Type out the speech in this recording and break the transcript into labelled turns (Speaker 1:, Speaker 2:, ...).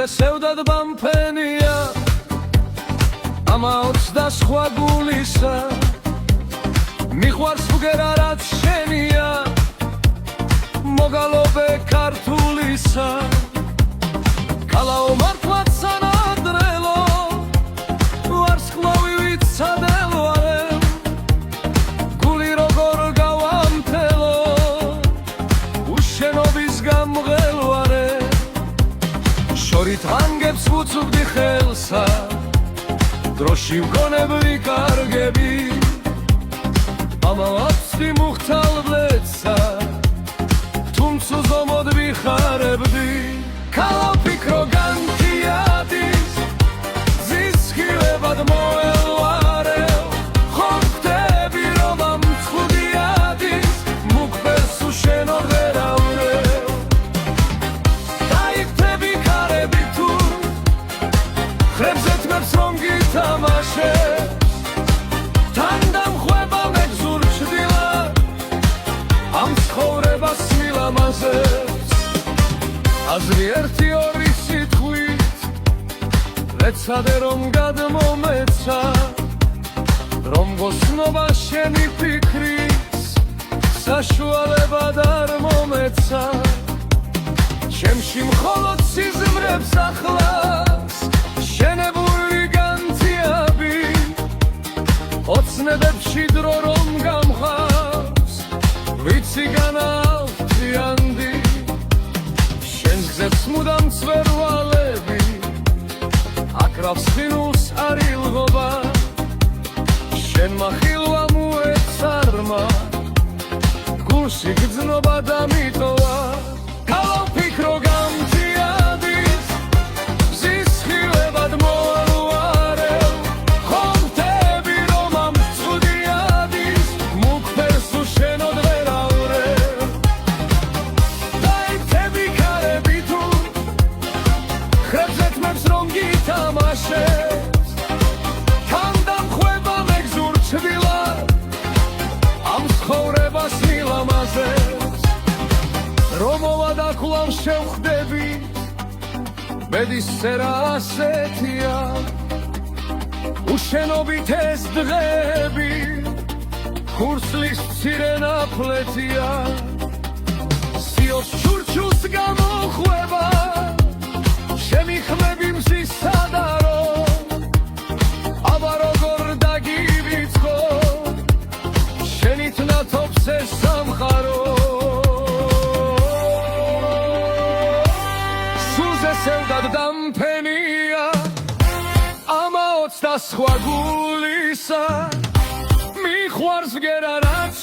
Speaker 1: სევდად ბამფენია ამაოც და სხვა გულისა მიყვარს ვგერა რაც შენია მოგალობე ქართულისა კალაო მართლაც სანადრელო ვარსკვლავი ვიცადელო არემ გული როგორ გავამთელო უშენობის გამღელო არემ შორით ანგებს ვუწვდი ხელსა დროში ვგონები კარგები ამავაცი მუხტალბლეცა თუმცა ზომოდ ვიხარებდი ქალა ფიქრო განთიადის ზისხილებად მოელვარევ ხომ ხდები რომ ამ წყუდიადის მუქბეს უშენოდ ვერავრევ დაიქთები ქარები თუ ხრებზე თმებს რომ გითამაშებ თან დამხვება მეგზურჩდილა ამ ცხოვრებას მილამაზებს აზრი ერთი ორი სიტყვით ვეცადე რომ გადმომეცა რომ გოსნობა შენი ფიქრის საშუალებად არ მომეცა ჩემში მხოლოდ სიზმრებს ახლავს შენებული განთიაბი ოცნებებში დრო რომ გამხავს ვიცი განავთიანდი შენს გზებს მუდამ წვერვალები აკრავს ხილულს არ ილღობა შენმა ხილვა მოეწარმა გულში გრძნობა დამიტოვა კალა ფიქრო გამთიადის ზისხილებად მოელვარევ ხომ ხდები რომ ამ წყუდიადის მუქფერს უშენოდ ვერავრევ დაიქთები ქარები თუ ხრებზე თმებს რომ გითამაშებს თან დამხვება მეგზურჩდილა ამ ცხოვრებას მილამაზებს რომ მოვა და კვლავ შევხვდები ბედის სერა ასეთია უშენობით ეს დღეები ხურსლის მცირე ნაფლეთია სიოს ჩურჩულს გამოხვება შენი ხმები მზის სადარო აბა როგორ დაგივიწყო შენით ნათობს ეს სამყარო სულზე სევდად დამფენია ამაოც და სხვა გულისა მიყვარს ვგერა რაც